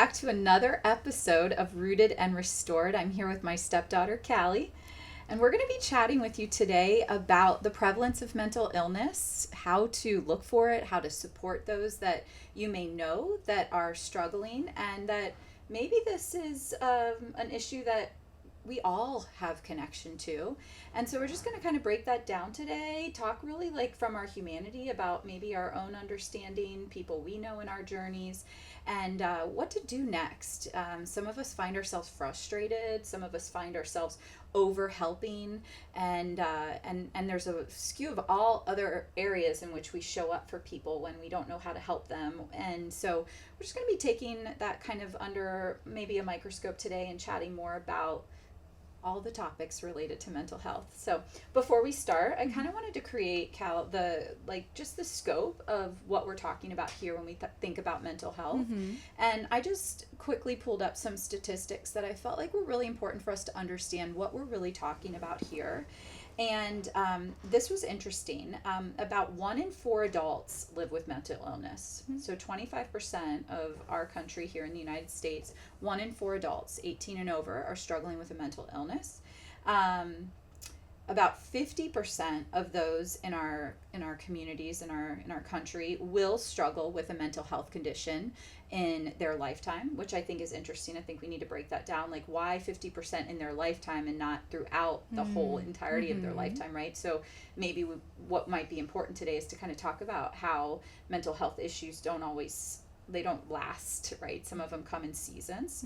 back to another episode of Rooted and Restored. I'm here with my stepdaughter, Callie, and we're going to be chatting with you today about the prevalence of mental illness, how to look for it, how to support those that you may know that are struggling, and that maybe this is an issue that we all have connection to. And so we're just going to kind of break that down today, talk really like from our humanity about maybe our own understanding, people we know in our journeys, and what to do next. Some of us find ourselves frustrated, some of us find ourselves over helping, and there's a skew of all other areas in which we show up for people when we don't know how to help them. And so we're just going to be taking that kind of under maybe a microscope today and chatting more about all the topics related to mental health. So before we start, I kind of wanted to create just the scope of what we're talking about here when we think about mental health. Mm-hmm. And I just quickly pulled up some statistics that I felt like were really important for us to understand what we're really talking about here. And this was interesting. About 1 in 4 adults live with mental illness. Mm-hmm. So 25% of our country here in the United States, 1 in 4 adults, 18 and over, are struggling with a mental illness. About 50% of those in our communities, in our country, will struggle with a mental health condition in their lifetime, which I think is interesting. I think we need to break that down, like why 50% in their lifetime and not throughout the whole entirety of their lifetime, right? So maybe what might be important today is to kind of talk about how mental health issues don't last, right? Some of them come in seasons.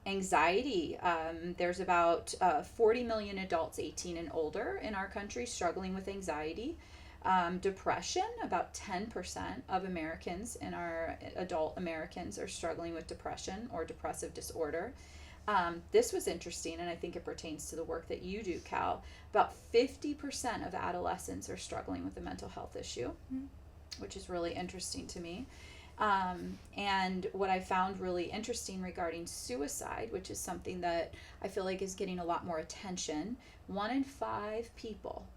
Anxiety, there's about 40 million adults 18 and older in our country struggling with anxiety. Depression, about 10% of Americans adult Americans are struggling with depression or depressive disorder. This was interesting, and I think it pertains to the work that you do, Cal. About 50% of adolescents are struggling with a mental health issue, which is really interesting to me. And what I found really interesting regarding suicide, which is something that I feel like is getting a lot more attention, 1 in 5 people,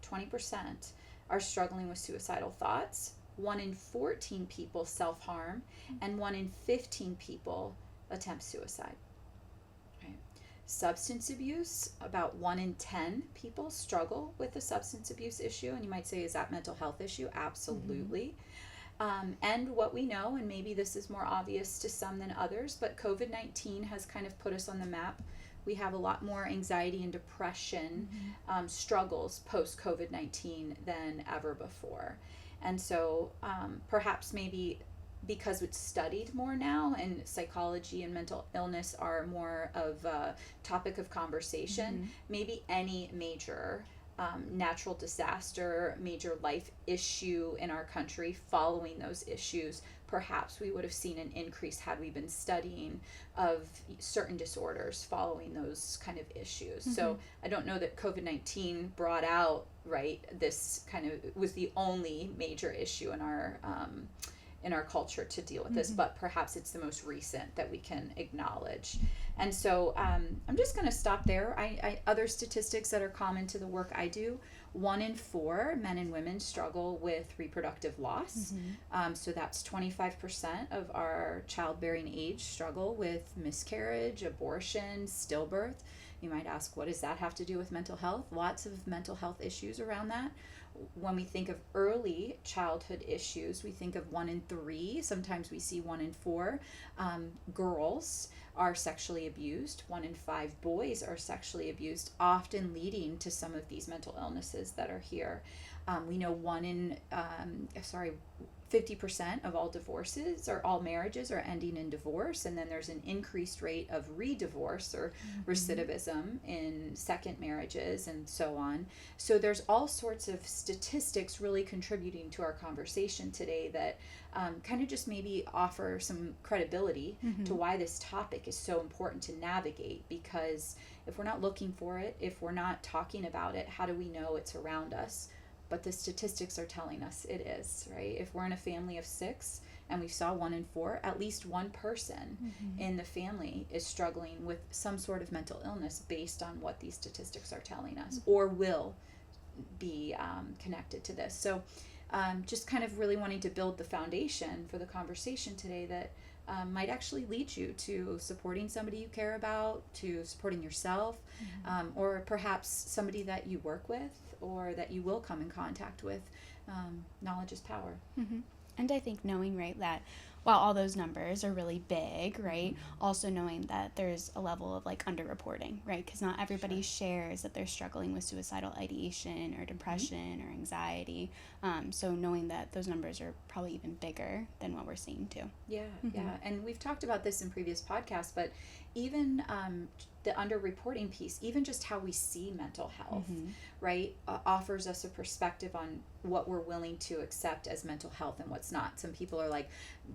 20%, are struggling with suicidal thoughts. 1 in 14 people self-harm, and 1 in 15 people attempt suicide. Right. Substance abuse, about 1 in 10 people struggle with a substance abuse issue. And you might say, is that mental health issue? Absolutely. And what we know, and maybe this is more obvious to some than others, but COVID-19 has kind of put us on the map. We have a lot more anxiety and depression struggles post-COVID-19 than ever before. And so perhaps maybe because it's studied more now and psychology and mental illness are more of a topic of conversation, maybe any major natural disaster, major life issue in our country following those issues, perhaps we would have seen an increase had we been studying of certain disorders following those kind of issues. So I don't know that COVID-19 brought out, right, this kind of was the only major issue in our culture to deal with this, but perhaps it's the most recent that we can acknowledge. And so I'm just going to stop there. I other statistics that are common to the work I do, 1 in 4 men and women struggle with reproductive loss. So that's 25% of our childbearing age struggle with miscarriage, abortion, stillbirth. You might ask, what does that have to do with mental health? Lots of mental health issues around that. When we think of early childhood issues, we think of 1 in 3. Sometimes we see 1 in 4 girls are sexually abused. 1 in 5 boys are sexually abused, often leading to some of these mental illnesses that are here. We know 50% of all divorces or all marriages are ending in divorce, and then there's an increased rate of re-divorce or recidivism in second marriages and so on. So there's all sorts of statistics really contributing to our conversation today that kind of just maybe offer some credibility to why this topic is so important to navigate, because if we're not looking for it, if we're not talking about it, how do we know it's around us? But the statistics are telling us it is, right? If we're in a family of 6 and we saw 1 in 4, at least one person in the family is struggling with some sort of mental illness based on what these statistics are telling us, or will be connected to this. So just kind of really wanting to build the foundation for the conversation today that might actually lead you to supporting somebody you care about, to supporting yourself, or perhaps somebody that you work with or that you will come in contact with. Knowledge is power. Mm-hmm. And I think knowing, right, that while all those numbers are really big, right, also knowing that there's a level of like underreporting, right, because not everybody shares that they're struggling with suicidal ideation or depression or anxiety. So knowing that those numbers are probably even bigger than what we're seeing too. Yeah, yeah. And we've talked about this in previous podcasts, but even the underreporting piece, even just how we see mental health, right, offers us a perspective on what we're willing to accept as mental health and what's not. Some people are like,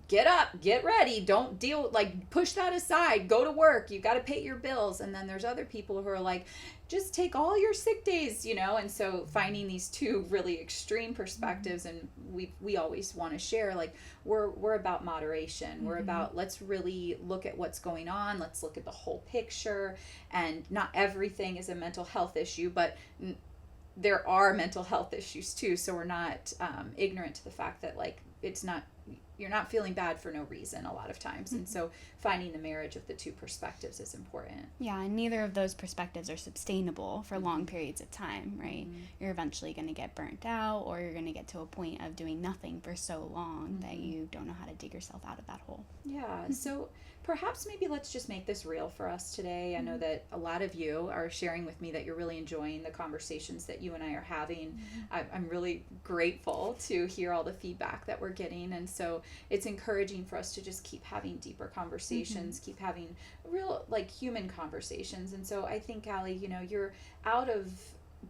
get up, get ready, don't deal, like, push that aside, go to work, you got to pay your bills. And then there's other people who are like, just take all your sick days, you know. And so finding these two really extreme perspectives, and we always want to share, like, we're about moderation. We're about, let's really look at what's going on, let's look at the whole picture. And not everything is a mental health issue, but there are mental health issues too. So we're not ignorant to the fact that, like, it's not, you're not feeling bad for no reason a lot of times. And so finding the marriage of the two perspectives is important. Yeah, and neither of those perspectives are sustainable for long periods of time, right? You're eventually going to get burnt out, or you're going to get to a point of doing nothing for so long that you don't know how to dig yourself out of that hole. Yeah, so perhaps maybe let's just make this real for us today. I know that a lot of you are sharing with me that you're really enjoying the conversations that you and I are having. I'm really grateful to hear all the feedback that we're getting. And so it's encouraging for us to just keep having deeper conversations, keep having real, like, human conversations. And so I think, Allie, you know, you're out of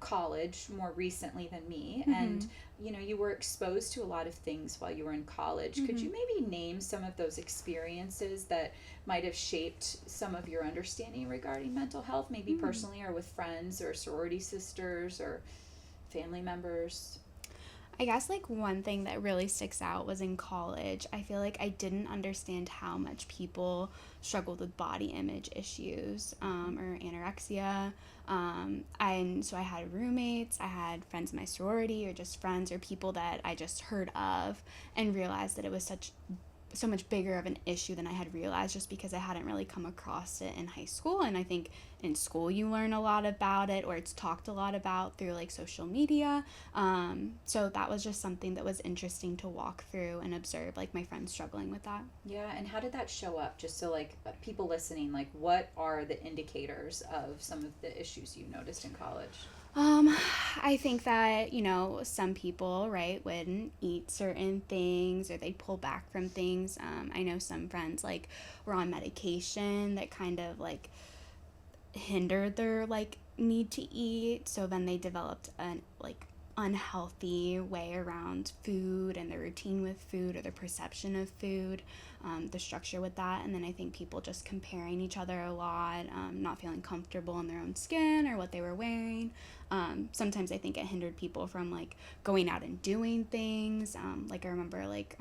college more recently than me, and you know, you were exposed to a lot of things while you were in college. Could you maybe name some of those experiences that might have shaped some of your understanding regarding mental health, maybe personally or with friends or sorority sisters or family members? I guess, like, one thing that really sticks out was in college. I feel like I didn't understand how much people struggled with body image issues or anorexia. And so I had roommates, I had friends in my sorority, or just friends or people that I just heard of and realized that it was so much bigger of an issue than I had realized, just because I hadn't really come across it in high school. And I think in school you learn a lot about it, or it's talked a lot about through, like, social media. So that was just something that was interesting to walk through and observe, like, my friends struggling with that. Yeah, and how did that show up? Just so, like, people listening, like, what are the indicators of some of the issues you noticed in college? I think that, you know, some people, right, wouldn't eat certain things, or they'd pull back from things. I know some friends, like, were on medication that kind of, like, hindered their, like, need to eat. So then they developed an, like, unhealthy way around food and their routine with food, or their perception of food, the structure with that. And then I think people just comparing each other a lot, not feeling comfortable in their own skin or what they were wearing. Sometimes I think it hindered people from, like, going out and doing things. Like, I remember, like,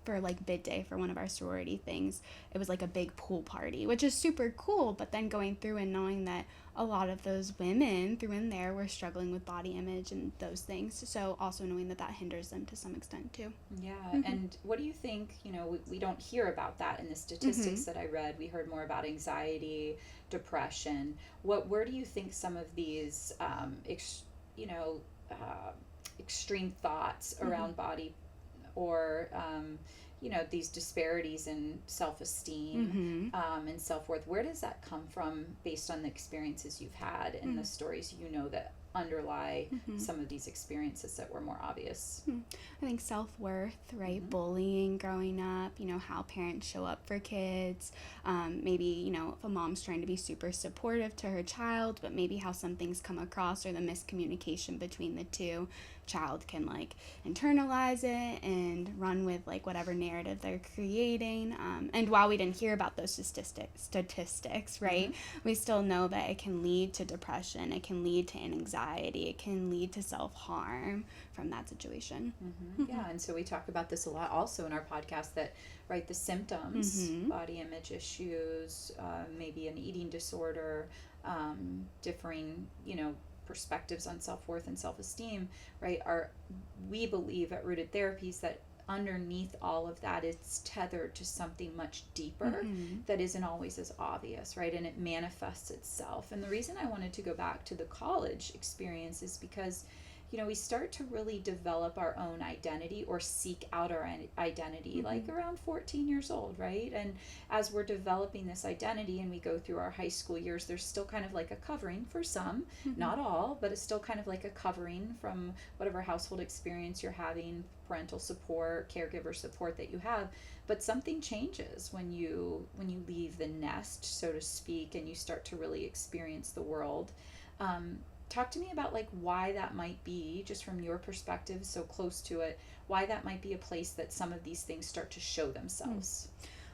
for, like, bid day for one of our sorority things, it was like a big pool party, which is super cool. But then going through and knowing that a lot of those women through in there were struggling with body image and those things. So also knowing that that hinders them to some extent too. Yeah, and what do you think, you know, we don't hear about that in the statistics that I read. We heard more about anxiety, depression. Where do you think some of these, extreme thoughts around body, or you know, these disparities in self-esteem and self-worth, where does that come from based on the experiences you've had and the stories you know that underlie some of these experiences that were more obvious? I think self-worth, right? Bullying growing up, you know, how parents show up for kids. Maybe, you know, if a mom's trying to be super supportive to her child, but maybe how some things come across, or the miscommunication between the two. Child can, like, internalize it and run with, like, whatever narrative they're creating. And while we didn't hear about those statistics, right, we still know that it can lead to depression, it can lead to anxiety, it can lead to self-harm from that situation. Yeah, and so we talk about this a lot also in our podcast, that, right, the symptoms, body image issues, maybe an eating disorder, differing, you know, perspectives on self-worth and self-esteem, right, are, we believe at Rooted Therapies, that underneath all of that, it's tethered to something much deeper that isn't always as obvious, right? And it manifests itself. And the reason I wanted to go back to the college experience is because, we start to really develop our own identity or seek out our identity like around 14 years old, right? And as we're developing this identity and we go through our high school years, there's still kind of like a covering for some, not all, but it's still kind of like a covering from whatever household experience you're having, parental support, caregiver support that you have. But something changes when you leave the nest, so to speak, and you start to really experience the world. Talk to me about like why that might be, just from your perspective, so close to it, why that might be a place that some of these things start to show themselves.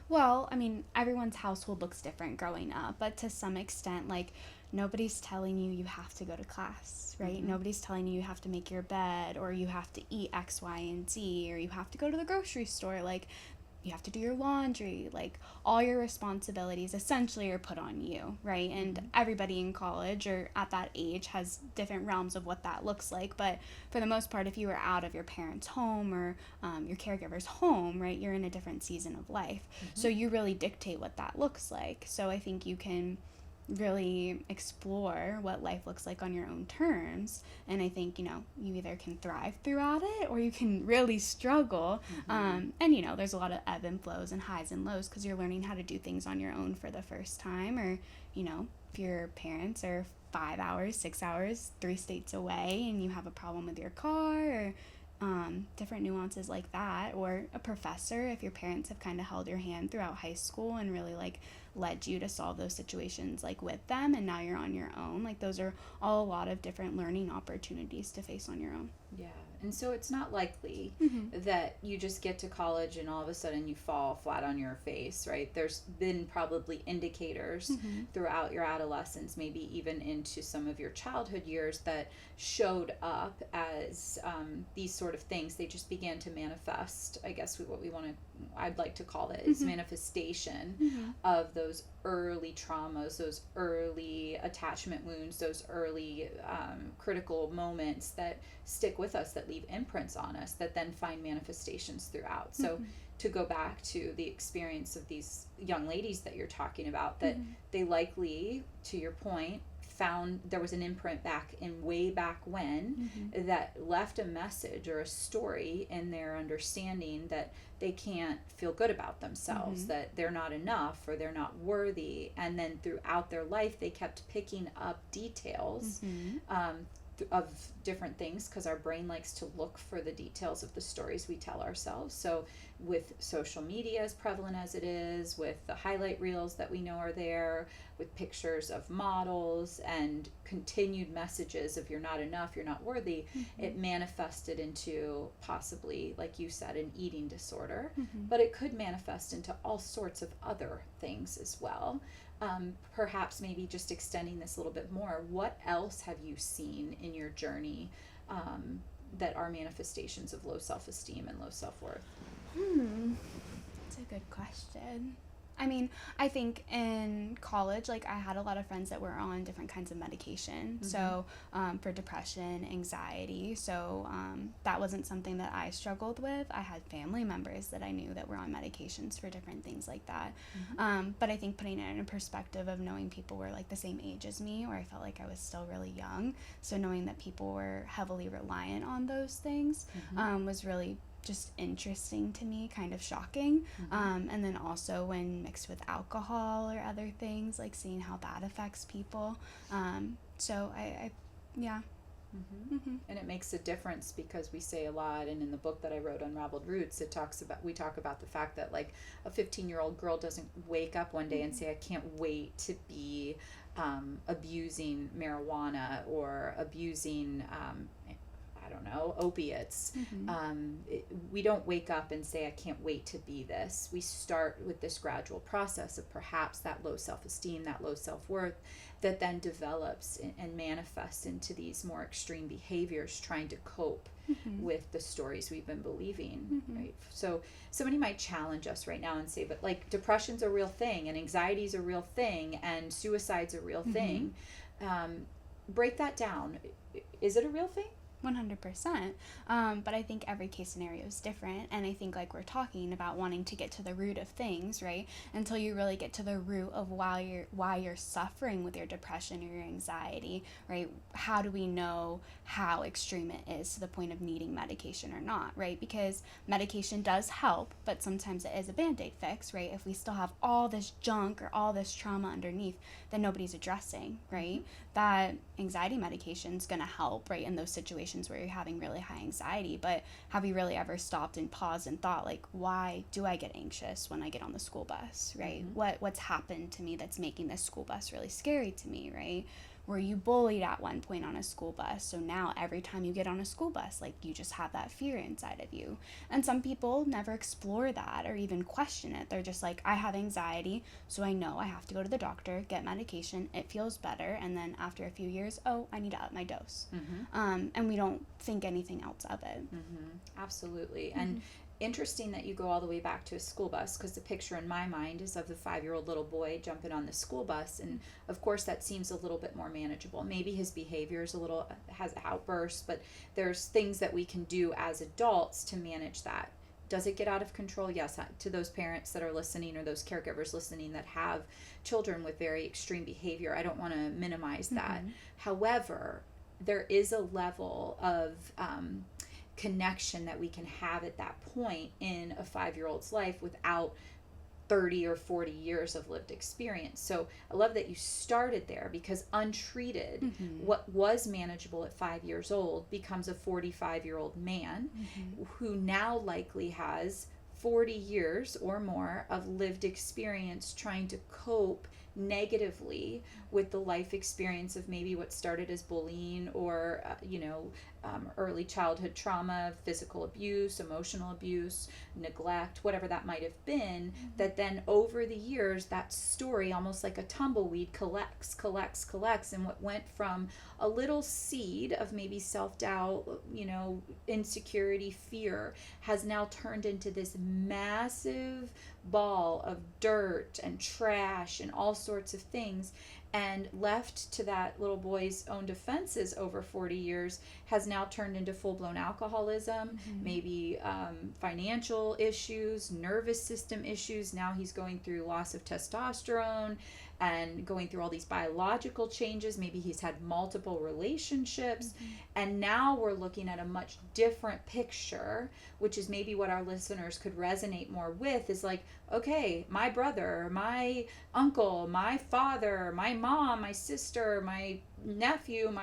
Well, I mean, everyone's household looks different growing up, but to some extent, like, nobody's telling you have to go to class, right? Nobody's telling you have to make your bed, or you have to eat X, Y, and Z, or you have to go to the grocery store. Like, you have to do your laundry. Like, all your responsibilities essentially are put on you, right? And everybody in college or at that age has different realms of what that looks like. But for the most part, if you were out of your parents' home or your caregiver's home, right, you're in a different season of life. So you really dictate what that looks like. So I think you can really explore what life looks like on your own terms. And I think, you either can thrive throughout it or you can really struggle. And, there's a lot of ebb and flows and highs and lows because you're learning how to do things on your own for the first time. Or, if your parents are 5 hours, 6 hours, 3 states away and you have a problem with your car or different nuances like that. Or a professor, if your parents have kind of held your hand throughout high school and really like led you to solve those situations like with them, and now you're on your own. Like, those are all a lot of different learning opportunities to face on your own. Yeah. And so it's not likely that you just get to college and all of a sudden you fall flat on your face, right? There's been probably indicators throughout your adolescence, maybe even into some of your childhood years, that showed up as these sort of things. They just began to manifest, I guess I'd like to call it, is manifestation of those early traumas, those early attachment wounds, those early critical moments that stick with us, that leave imprints on us, that then find manifestations throughout. So to go back to the experience of these young ladies that you're talking about, that they likely, to your point, found there was an imprint way back when that left a message or a story in their understanding that they can't feel good about themselves, that they're not enough or they're not worthy. And then throughout their life, they kept picking up details of different things, because our brain likes to look for the details of the stories we tell ourselves. So with social media, as prevalent as it is, with the highlight reels that we know are there, with pictures of models and continued messages of you're not enough, you're not worthy, it manifested into possibly, like you said, an eating disorder. But it could manifest into all sorts of other things as well. Perhaps maybe just extending this a little bit more, what else have you seen in your journey that are manifestations of low self-esteem and low self-worth? That's a good question. I mean, I think in college, like, I had a lot of friends that were on different kinds of medication. So for depression, anxiety. So that wasn't something that I struggled with. I had family members that I knew that were on medications for different things like that. But I think putting it in a perspective of knowing people were like the same age as me, or I felt like I was still really young. So knowing that people were heavily reliant on those things was really just interesting to me, kind of shocking. And then also when mixed with alcohol or other things, like seeing how that affects people. So I yeah. And it makes a difference, because we say a lot, and in the book that I wrote, Unraveled Roots, we talk about the fact that like a 15-year-old girl doesn't wake up one day and say, I can't wait to be abusing marijuana or abusing I don't know, opiates. We don't wake up and say, I can't wait to be this. We start with this gradual process of perhaps that low self-esteem, that low self-worth, that then develops and manifests into these more extreme behaviors, trying to cope with the stories we've been believing, right? So somebody might challenge us right now and say, but like, depression's a real thing, and anxiety's a real thing, and suicide's a real thing. Break that down. Is it a real thing? 100%. But I think every case scenario is different. And I think, like we're talking about, wanting to get to the root of things, right? Until you really get to the root of why you're suffering with your depression or your anxiety, right? How do we know how extreme it is to the point of needing medication or not, right? Because medication does help, but sometimes it is a band-aid fix, right? If we still have all this junk or all this trauma underneath that nobody's addressing, right? That anxiety medication is going to help, right, in those situations where you're having really high anxiety. But have you really ever stopped and paused and thought, like, why do I get anxious when I get on the school bus, right? What's happened to me that's making this school bus really scary to me, right? Were you bullied at one point on a school bus? So now every time you get on a school bus, like, you just have that fear inside of you. And some people never explore that or even question it. They're just like, I have anxiety, so I know I have to go to the doctor, get medication, it feels better, and then after a few years, oh, I need to up my dose. And we don't think anything else of it. Absolutely. And interesting that you go all the way back to a school bus, because the picture in my mind is of the 5-year-old little boy jumping on the school bus, and of course that seems a little bit more manageable. Maybe his behavior is has outbursts, but there's things that we can do as adults to manage that. Does it get out of control? Yes. To those parents that are listening, or those caregivers listening that have children with very extreme behavior, I don't want to minimize that. However, there is a level of connection that we can have at that point in a 5-year-old's life without 30 or 40 years of lived experience. So I love that you started there, because untreated, what was manageable at 5 years old becomes a 45-year-old man who now likely has 40 years or more of lived experience trying to cope negatively with the life experience of maybe what started as bullying or early childhood trauma, physical abuse, emotional abuse, neglect, whatever that might have been, that then over the years that story, almost like a tumbleweed, collects, and what went from a little seed of maybe self-doubt, insecurity, fear, has now turned into this massive ball of dirt and trash and all sorts of things, and left to that little boy's own defenses over 40 years has now turned into full-blown alcoholism, maybe financial issues, nervous system issues. Now he's going through loss of testosterone and going through all these biological changes. Maybe he's had multiple relationships, and now we're looking at a much different picture, which is maybe what our listeners could resonate more with, is like, okay, my brother, my uncle, my father, my mom, my sister, my nephew,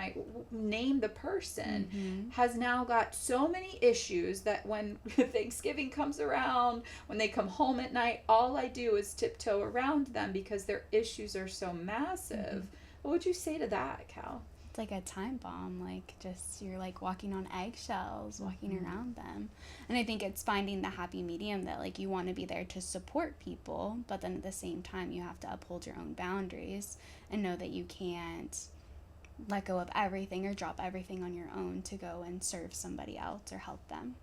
name the person, has now got so many issues that when Thanksgiving comes around, when they come home at night, all I do is tiptoe around them because their issues are so massive. What would you say to that, Cal? It's like a time bomb, like, just, you're like walking on eggshells, walking around them. And I think it's finding the happy medium that, like, you want to be there to support people, but then at the same time you have to uphold your own boundaries and know that you can't let go of everything or drop everything on your own to go and serve somebody else or help them.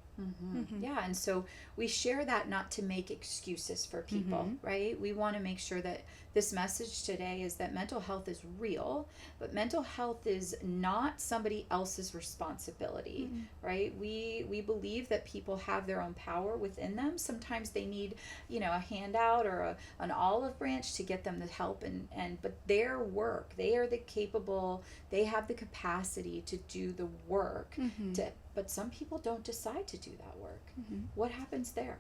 Yeah, and so we share that not to make excuses for people, right? We want to make sure that this message today is that mental health is real, but mental health is not somebody else's responsibility, right? We believe that people have their own power within them. Sometimes they need, a handout or an olive branch to get them the help, but their work, they are they have the capacity to do the work but some people don't decide to do that work. What happens there?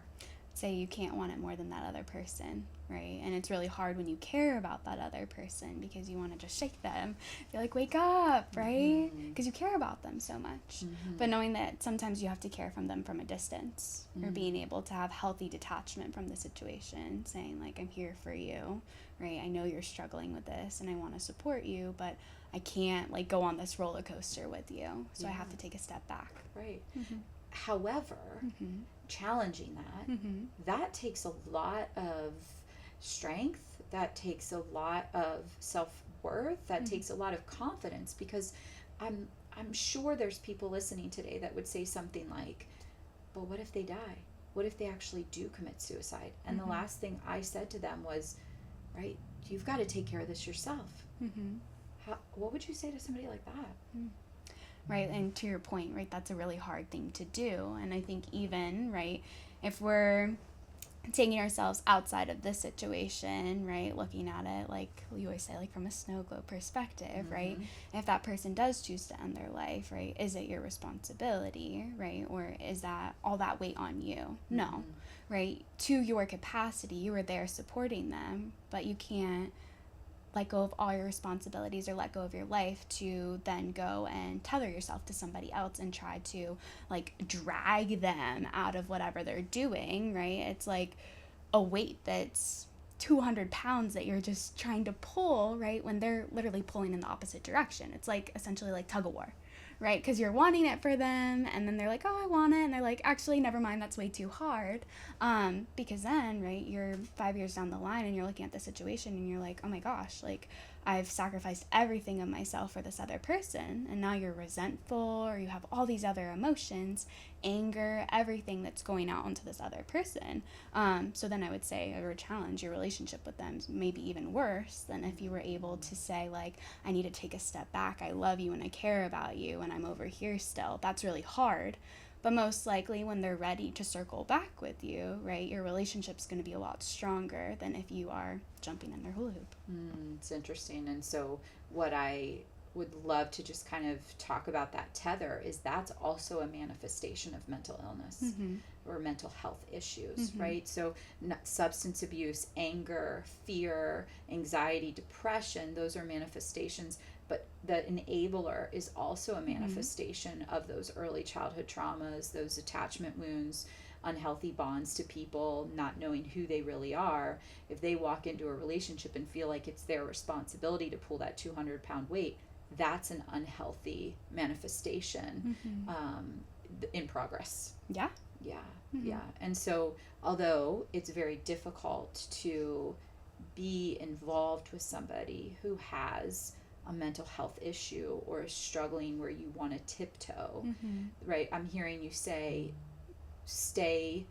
Say you can't want it more than that other person, right? And it's really hard when you care about that other person because you want to just shake them. You're like, wake up, right? Because you care about them so much. But knowing that sometimes you have to care from them from a distance, or being able to have healthy detachment from the situation, saying, like, I'm here for you, right? I know you're struggling with this and I want to support you, but I can't, like, go on this roller coaster with you. So I have to take a step back. Right. However, challenging that takes a lot of strength, that takes a lot of self-worth, that takes a lot of confidence, because I'm sure there's people listening today that would say something like, but what if they die? What if they actually do commit suicide? And the last thing I said to them was, right, you've got to take care of this yourself. What would you say to somebody like that? right? And to your point, right, that's a really hard thing to do. And I think even, right, if we're taking ourselves outside of this situation, right, looking at it like we always say, like from a snow globe perspective, right, if that person does choose to end their life, right, is it your responsibility, right, or is that all that weight on you? No, right, to your capacity, you were there supporting them, but you can't let go of all your responsibilities or let go of your life to then go and tether yourself to somebody else and try to like drag them out of whatever they're doing, right? It's like a weight that's 200 pounds that you're just trying to pull, right? When they're literally pulling in the opposite direction. It's like essentially like tug of war, right? Because you're wanting it for them, and then they're like, oh, I want it. And they're like, actually, never mind, that's way too hard. Because then, right, you're 5 years down the line and you're looking at the situation and you're like, oh my gosh, like, I've sacrificed everything of myself for this other person. And now you're resentful, or you have all these other emotions, anger, everything that's going out onto this other person. So then I would say, or challenge your relationship with them, maybe even worse than if you were able to say, like, I need to take a step back. I love you and I care about you and I'm over here still. That's really hard. But most likely when they're ready to circle back with you, right, your relationship's going to be a lot stronger than if you are jumping in their hula hoop. It's interesting. And so what I would love to just kind of talk about that tether is that's also a manifestation of mental illness or mental health issues, right? So substance abuse, anger, fear, anxiety, depression, those are manifestations. But the enabler is also a manifestation of those early childhood traumas, those attachment wounds, unhealthy bonds to people, not knowing who they really are. If they walk into a relationship and feel like it's their responsibility to pull that 200-pound weight, that's an unhealthy manifestation in progress. Yeah. Yeah. And so, although it's very difficult to be involved with somebody who has a mental health issue or is struggling where you want to tiptoe, right? I'm hearing you say, stay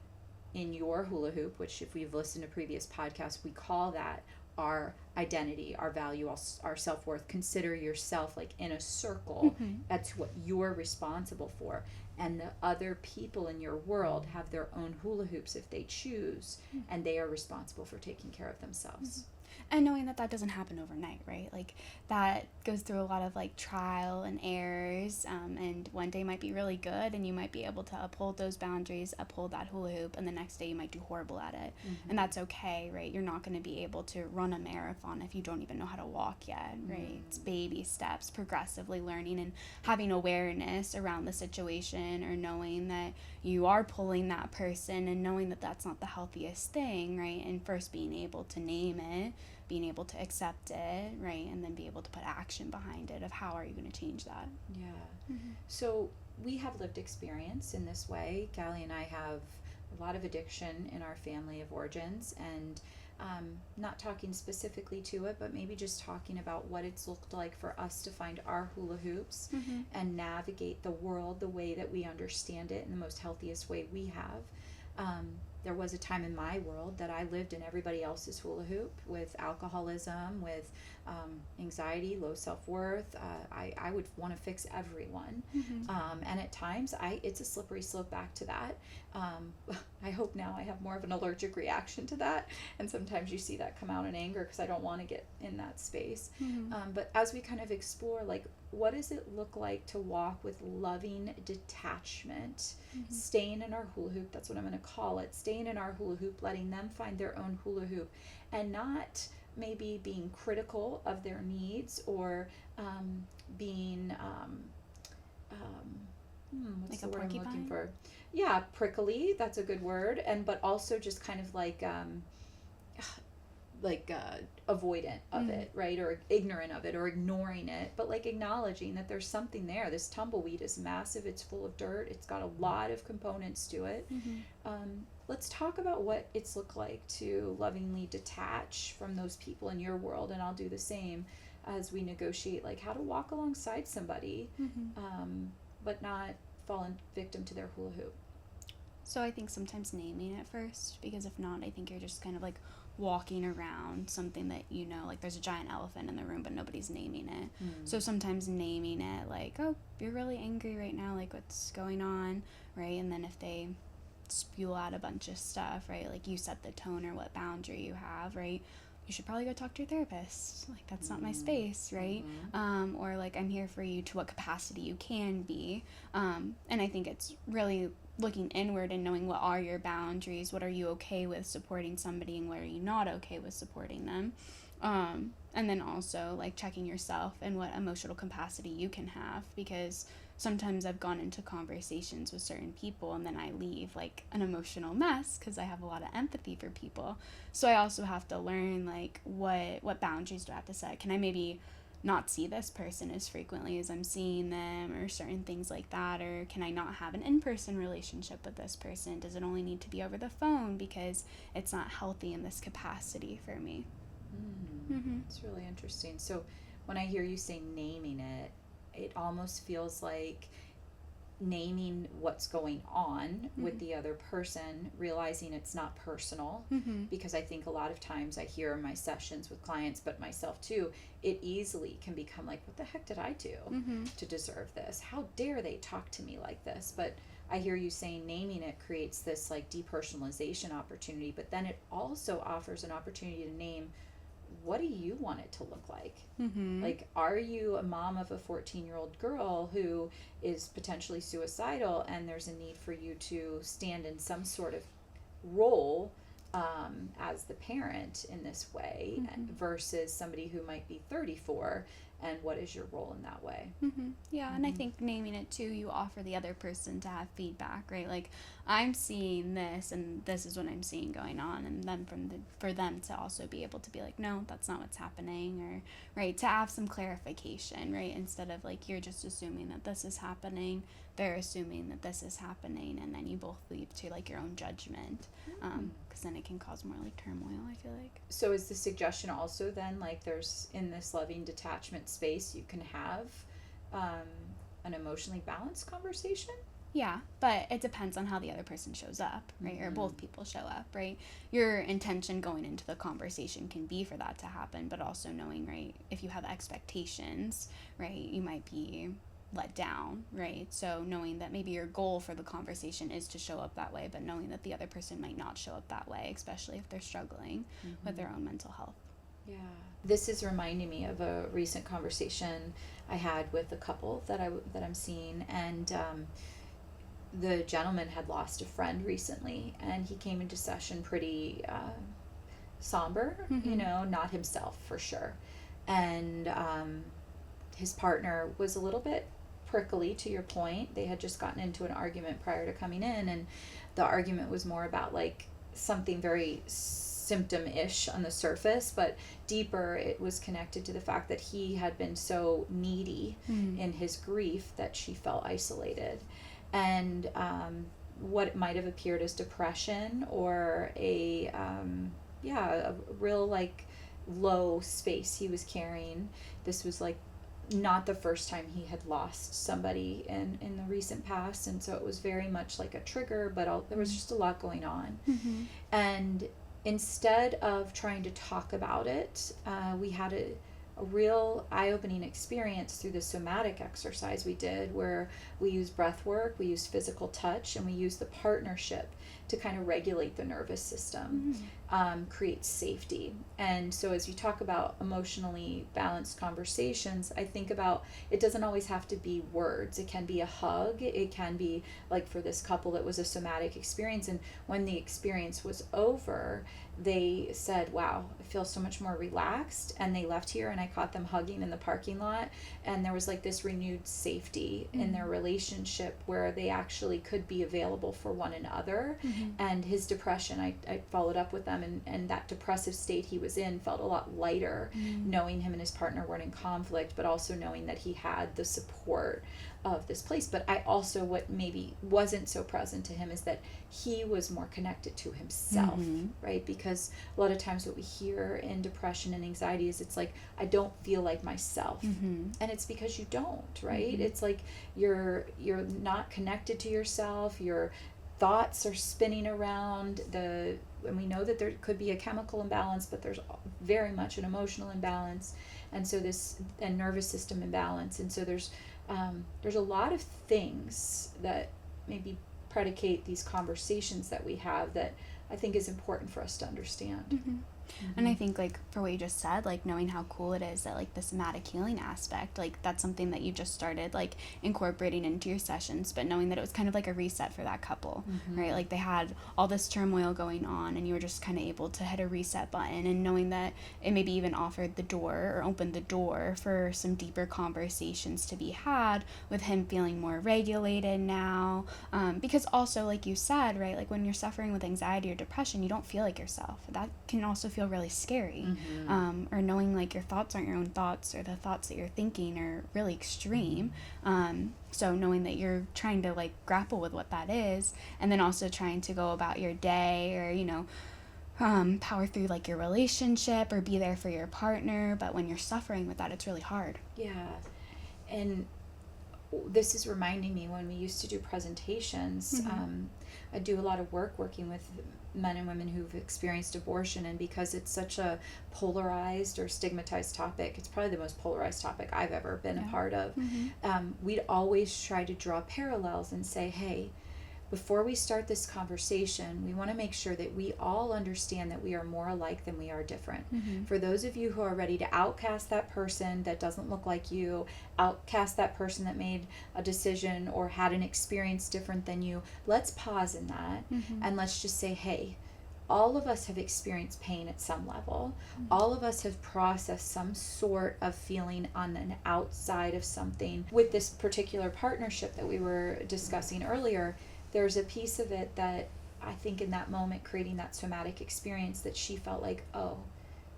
in your hula hoop, which if we've listened to previous podcasts, we call that our identity, our value, our self-worth. Consider yourself like in a circle. That's what you're responsible for. And the other people in your world have their own hula hoops if they choose, and they are responsible for taking care of themselves. And knowing that that doesn't happen overnight, right? Like that goes through a lot of like trial and errors, and one day might be really good and you might be able to uphold those boundaries, uphold that hula hoop, and the next day you might do horrible at it. And that's okay, right? You're not going to be able to run a marathon if you don't even know how to walk yet, right? It's baby steps, progressively learning and having awareness around the situation, or knowing that you are pulling that person and knowing that that's not the healthiest thing, right? And first being able to name it, being able to accept it, right? And then be able to put action behind it of how are you going to change that. Yeah. So we have lived experience in this way. Callie and I have a lot of addiction in our family of origins, and not talking specifically to it, but maybe just talking about what it's looked like for us to find our hula hoops and navigate the world the way that we understand it in the most healthiest way we have. There was a time in my world that I lived in everybody else's hula hoop, with alcoholism, with anxiety, low self-worth. I would want to fix everyone. And at times, it's a slippery slope back to that. I hope now I have more of an allergic reaction to that. And sometimes you see that come out in anger because I don't want to get in that space. But as we kind of explore, like, what does it look like to walk with loving detachment, staying in our hula hoop, that's what I'm going to call it, staying in our hula hoop, letting them find their own hula hoop, and not maybe being critical of their needs, or being, what's like the word I'm looking porcupine? for? Yeah, prickly, that's a good word, but also just kind of like avoidant of it, right? Or ignorant of it, or ignoring it, but like acknowledging that there's something there. This tumbleweed is massive, it's full of dirt, it's got a lot of components to it. Let's talk about what it's looked like to lovingly detach from those people in your world, and I'll do the same as we negotiate like how to walk alongside somebody, but not fall victim to their hula hoop. So I think sometimes naming it first, because if not, I think you're just kind of like walking around something that, you know, like there's a giant elephant in the room but nobody's naming it. So sometimes naming it, like, oh, you're really angry right now, like what's going on, right? And then if they spew out a bunch of stuff, right, like you set the tone or what boundary you have, right, you should probably go talk to your therapist, like that's not my space, right? Or like, I'm here for you to what capacity you can be. And I think it's really looking inward and knowing what are your boundaries, what are you okay with supporting somebody, and what are you not okay with supporting them. And then also like checking yourself and what emotional capacity you can have, because sometimes I've gone into conversations with certain people and then I leave like an emotional mess because I have a lot of empathy for people. So I also have to learn like what boundaries do I have to set. Can I maybe not see this person as frequently as I'm seeing them, or certain things like that? Or can I not have an in-person relationship with this person? Does it only need to be over the phone because it's not healthy in this capacity for me? It's really interesting. So when I hear you say naming it, it almost feels like naming what's going on with the other person, realizing it's not personal. Because I think a lot of times I hear in my sessions with clients, but myself too, it easily can become like, what the heck did I do to deserve this? How dare they talk to me like this? But I hear you saying naming it creates this like depersonalization opportunity, but then it also offers an opportunity to name, what do you want it to look like? Like, are you a mom of a 14-year-old girl who is potentially suicidal, and there's a need for you to stand in some sort of role as the parent in this way, versus somebody who might be 34, and what is your role in that way? Yeah, and I think naming it too, you offer the other person to have feedback, right? Like, I'm seeing this, and this is what I'm seeing going on, and then for them to also be able to be like, no, that's not what's happening, or right, to have some clarification, right? Instead of like you're just assuming that this is happening, they're assuming that this is happening, and then you both lead to like your own judgment, because then it can cause more like turmoil, I feel like. So is the suggestion also then, like, there's in this loving detachment space, you can have an emotionally balanced conversation? Yeah, but it depends on how the other person shows up, right? Or both people show up, right? Your intention going into the conversation can be for that to happen, but also knowing, right, if you have expectations, right, you might be let down, right? So knowing that maybe your goal for the conversation is to show up that way, but knowing that the other person might not show up that way, especially if they're struggling with their own mental health. Yeah. This is reminding me of a recent conversation I had with a couple that I'm seeing, and the gentleman had lost a friend recently, and he came into session pretty somber, you know, not himself for sure. And his partner was a little bit prickly, to your point. They had just gotten into an argument prior to coming in, and the argument was more about like something very symptom-ish on the surface, but deeper it was connected to the fact that he had been so needy in his grief that she felt isolated. And what might have appeared as depression, or a real like low space he was carrying. This was like not the first time he had lost somebody in the recent past, and so it was very much like a trigger, but there was just a lot going on. And instead of trying to talk about it, we had a real eye-opening experience through the somatic exercise we did, where we used breath work, we used physical touch, and we used the partnership to kind of regulate the nervous system, create safety. And so as you talk about emotionally balanced conversations, I think about, it doesn't always have to be words. It can be a hug. It can be like for this couple, it was a somatic experience. And when the experience was over, they said, wow, I feel so much more relaxed. And they left here, and I caught them hugging in the parking lot. And there was like this renewed safety in their relationship, where they actually could be available for one another. And his depression, I followed up with them, and that depressive state he was in felt a lot lighter, knowing him and his partner weren't in conflict, but also knowing that he had the support of this place. But I also, what maybe wasn't so present to him is that he was more connected to himself, right? Because a lot of times what we hear in depression and anxiety is, it's like, I don't feel like myself. And it's because you don't, right? It's like you're not connected to yourself. Your thoughts are spinning around. The and we know that there could be a chemical imbalance, but there's very much an emotional imbalance, and so and nervous system imbalance, and so there's a lot of things that maybe predicate these conversations that we have that I think is important for us to understand. Mm-hmm. Mm-hmm. And I think, like, for what you just said, like, knowing how cool it is that, like, the somatic healing aspect, like, that's something that you just started, like, incorporating into your sessions, but knowing that it was kind of like a reset for that couple, right? Like, they had all this turmoil going on, and you were just kind of able to hit a reset button, and knowing that it maybe even offered the door or opened the door for some deeper conversations to be had with him feeling more regulated now. Because also, like you said, right, like, when you're suffering with anxiety or depression, you don't feel like yourself. That can also feel really scary. Or knowing, like, your thoughts aren't your own thoughts, or the thoughts that you're thinking are really extreme. So knowing that you're trying to, like, grapple with what that is, and then also trying to go about your day, or, you know, power through, like, your relationship or be there for your partner, but when you're suffering with that, it's really hard. Yeah. And this is reminding me, when we used to do presentations, I do a lot of work working with men and women who've experienced abortion, and because it's such a polarized or stigmatized topic, it's probably the most polarized topic I've ever been a part of. We'd always try to draw parallels and say, hey, before we start this conversation, we want to make sure that we all understand that we are more alike than we are different. For those of you who are ready to outcast that person that doesn't look like you, outcast that person that made a decision or had an experience different than you, let's pause in that and let's just say, hey, all of us have experienced pain at some level. All of us have processed some sort of feeling on an outside of something. With this particular partnership that we were discussing earlier, there's a piece of it that I think in that moment, creating that somatic experience, that she felt like, oh,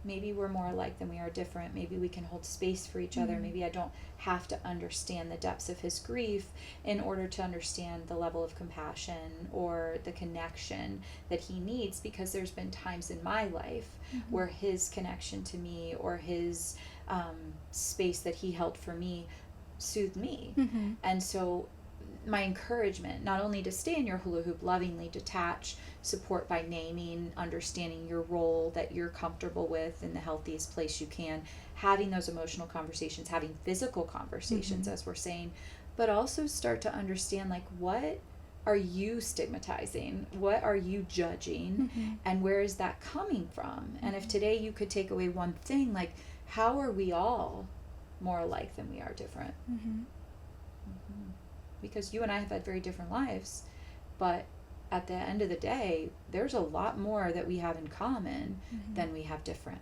maybe we're more alike than we are different. Maybe we can hold space for each other. Maybe I don't have to understand the depths of his grief in order to understand the level of compassion or the connection that he needs, because there's been times in my life where his connection to me or his space that he held for me soothed me. And so my encouragement, not only to stay in your hula hoop, lovingly detach, support by naming, understanding your role that you're comfortable with in the healthiest place you can, having those emotional conversations, having physical conversations, as we're saying, but also start to understand, like, what are you stigmatizing? What are you judging? And where is that coming from? And if today you could take away one thing, like, how are we all more alike than we are different? Because you and I have had very different lives, but at the end of the day, there's a lot more that we have in common than we have different.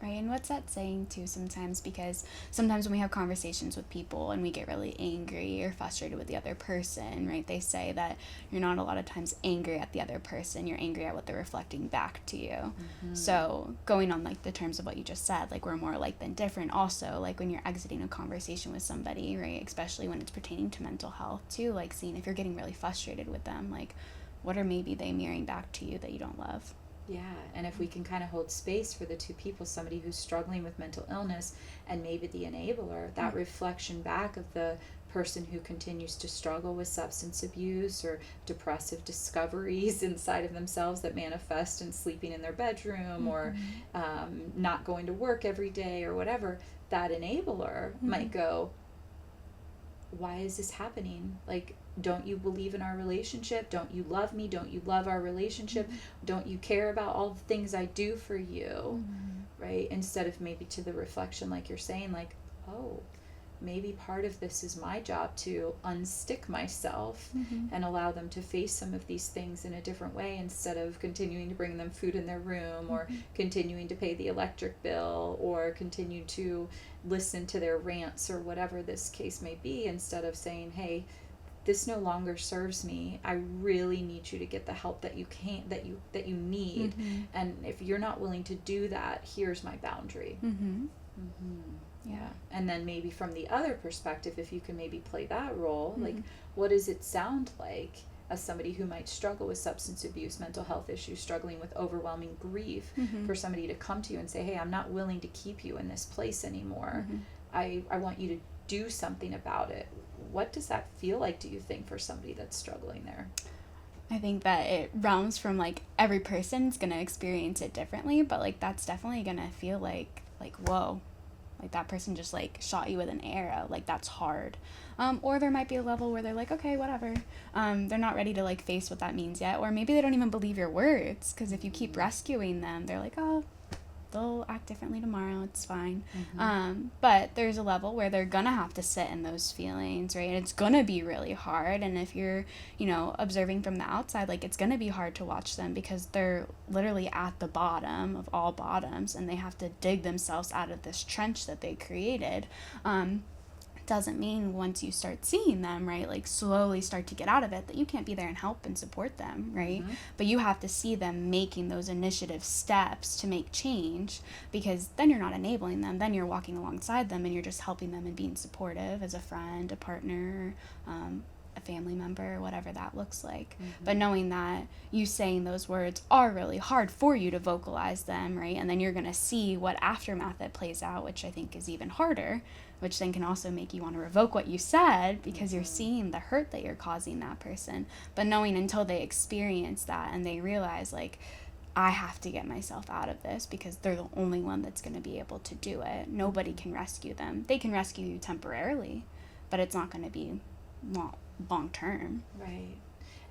Right, and what's that saying too sometimes, because sometimes when we have conversations with people and we get really angry or frustrated with the other person, right, they say that you're not a lot of times angry at the other person, you're angry at what they're reflecting back to you. So going on, like, the terms of what you just said, like, we're more alike than different, also, like, when you're exiting a conversation with somebody, right, especially when it's pertaining to mental health too, like, seeing if you're getting really frustrated with them, like, what are maybe they mirroring back to you that you don't love? Yeah, and if we can kind of hold space for the two people, somebody who's struggling with mental illness and maybe the enabler, that reflection back of the person who continues to struggle with substance abuse or depressive discoveries inside of themselves that manifest in sleeping in their bedroom or not going to work every day or whatever, that enabler might go, why is this happening? Like, don't you believe in our relationship? Don't you love me? Don't you love our relationship? Don't you care about all the things I do for you? Right? Instead of maybe to the reflection, like you're saying, like, oh, maybe part of this is my job to unstick myself and allow them to face some of these things in a different way, instead of continuing to bring them food in their room or continuing to pay the electric bill or continue to listen to their rants or whatever this case may be, instead of saying, hey, this no longer serves me. I really need you to get the help that you need. And if you're not willing to do that, here's my boundary. Yeah. And then maybe from the other perspective, if you can maybe play that role, like, what does it sound like as somebody who might struggle with substance abuse, mental health issues, struggling with overwhelming grief, for somebody to come to you and say, hey, I'm not willing to keep you in this place anymore. I want you to do something about it. What does that feel like, do you think, for somebody that's struggling there? I think that it realms from like every person's gonna experience it differently, but like that's definitely gonna feel like whoa, like that person just like shot you with an arrow, like that's hard. Or there might be a level where they're like, okay, whatever. They're not ready to like face what that means yet, or maybe they don't even believe your words, because if you keep rescuing them, they're like, oh, they'll act differently tomorrow, it's fine. But there's a level where they're gonna have to sit in those feelings, right? And it's gonna be really hard. And if you're, observing from the outside, like it's gonna be hard to watch them, because they're literally at the bottom of all bottoms, and they have to dig themselves out of this trench that they created. Doesn't mean once you start seeing them, right, like slowly start to get out of it, that you can't be there and help and support them, right? But you have to see them making those initiative steps to make change, because then you're not enabling them, then you're walking alongside them, and you're just helping them and being supportive as a friend, a partner, a family member, whatever that looks like. But knowing that you saying those words are really hard for you to vocalize them, right? And then you're going to see what aftermath it plays out, which I think is even harder, which then can also make you want to revoke what you said, because you're seeing the hurt that you're causing that person. But knowing until they experience that and they realize, like, I have to get myself out of this, because they're the only one that's going to be able to do it. Nobody can rescue them. They can rescue you temporarily, but it's not going to be long term. Right.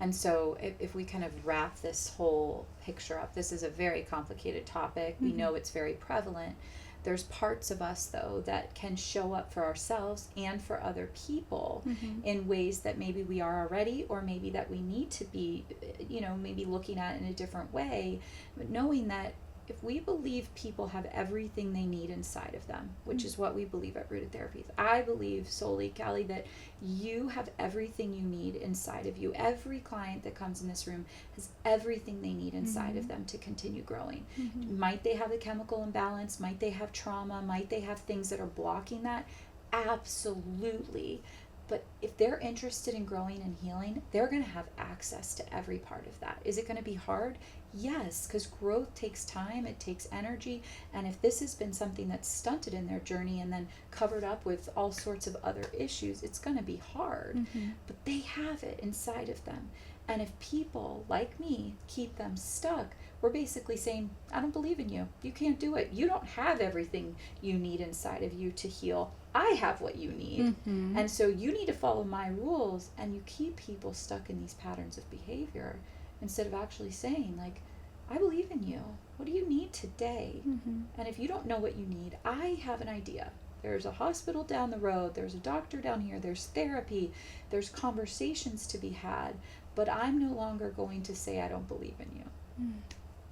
And so if we kind of wrap this whole picture up, this is a very complicated topic. We know it's very prevalent. There's parts of us, though, that can show up for ourselves and for other people in ways that maybe we are already, or maybe that we need to be, maybe looking at in a different way. But knowing that if we believe people have everything they need inside of them, which is what we believe at Rooted Therapies, I believe solely, Callie, that you have everything you need inside of you. Every client that comes in this room has everything they need inside of them to continue growing. Might they have a chemical imbalance? Might they have trauma? Might they have things that are blocking that? Absolutely. But if they're interested in growing and healing, they're going to have access to every part of that. Is it going to be hard? Yes, because growth takes time, it takes energy, and if this has been something that's stunted in their journey and then covered up with all sorts of other issues, it's going to be hard. But they have it inside of them. And if people like me keep them stuck, we're basically saying, I don't believe in you. You can't do it. You don't have everything you need inside of you to heal. I have what you need. And so you need to follow my rules. And you keep people stuck in these patterns of behavior instead of actually saying, like, I believe in you. What do you need today? And if you don't know what you need, I have an idea. There's a hospital down the road. There's a doctor down here. There's therapy. There's conversations to be had. But I'm no longer going to say I don't believe in you.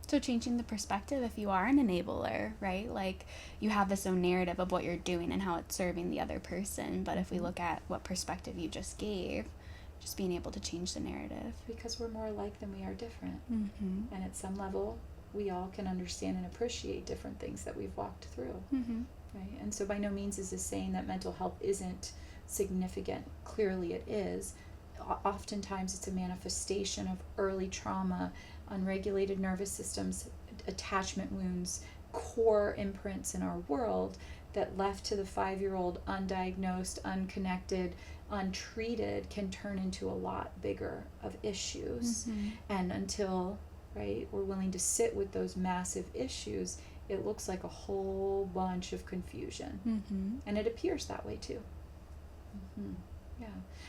So changing the perspective if you are an enabler, right? Like you have this own narrative of what you're doing and how it's serving the other person. But if we look at what perspective you just gave, just being able to change the narrative. Because we're more alike than we are different. And at some level, we all can understand and appreciate different things that we've walked through. Right? And so by no means is this saying that mental health isn't significant. Clearly it is. Oftentimes it's a manifestation of early trauma, unregulated nervous systems, attachment wounds, core imprints in our world that left to the 5-year-old undiagnosed, unconnected, untreated can turn into a lot bigger of issues. And until, right, we're willing to sit with those massive issues, it looks like a whole bunch of confusion. And it appears that way too. Yeah.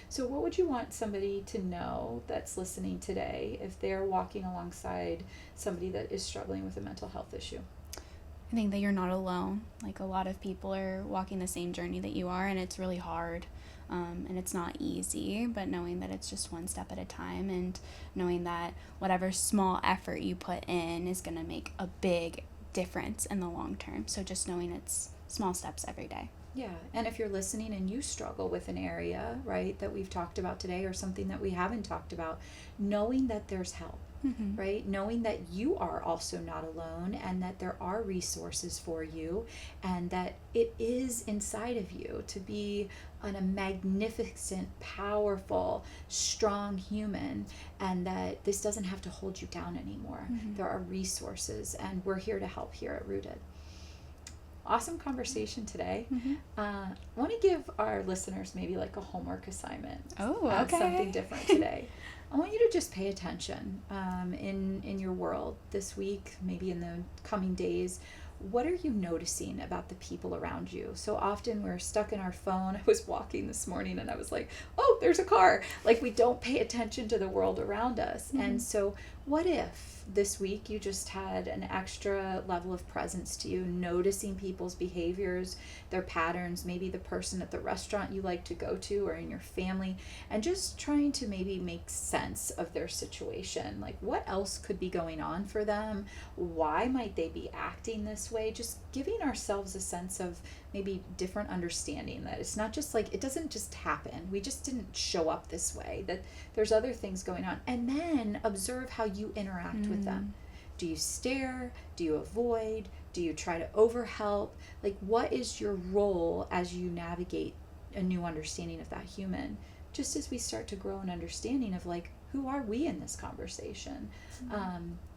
So what would you want somebody to know that's listening today if they're walking alongside somebody that is struggling with a mental health issue? I think that you're not alone. Like a lot of people are walking the same journey that you are, and it's really hard. And it's not easy, but knowing that it's just one step at a time, and knowing that whatever small effort you put in is going to make a big difference in the long term. So just knowing it's small steps every day. Yeah, and if you're listening and you struggle with an area, right, that we've talked about today, or something that we haven't talked about, knowing that there's help, right, knowing that you are also not alone, and that there are resources for you, and that it is inside of you to be a magnificent, powerful, strong human, and that this doesn't have to hold you down anymore. There are resources, and we're here to help here at Rooted. awesome conversation today. Mm-hmm. I want to give our listeners maybe like a homework assignment. Oh, okay. Something different today. I want you to just pay attention in your world this week, maybe in the coming days. What are you noticing about the people around you? So often we're stuck in our phone. I was walking this morning and I was like, oh, there's a car. Like, we don't pay attention to the world around us. Mm-hmm. And so what if this week you just had an extra level of presence to you, noticing people's behaviors, their patterns, maybe the person at the restaurant you like to go to or in your family, and just trying to maybe make sense of their situation. Like, what else could be going on for them? Why might they be acting this way? Just giving ourselves a sense of maybe different understanding, that it's not just like, it doesn't just happen. We just didn't show up this way, that there's other things going on. And then observe how you interact with them. Do you stare? Do you avoid? Do you try to overhelp? Like, what is your role as you navigate a new understanding of that human? Just as we start to grow an understanding of, like, who are we in this conversation?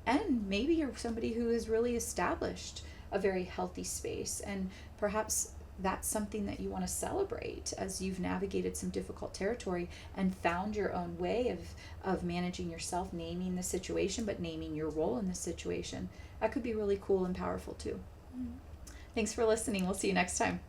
And maybe you're somebody who has really established a very healthy space, and perhaps that's something that you want to celebrate as you've navigated some difficult territory and found your own way of managing yourself, naming the situation, but naming your role in the situation. That could be really cool and powerful too. Thanks for listening. We'll see you next time.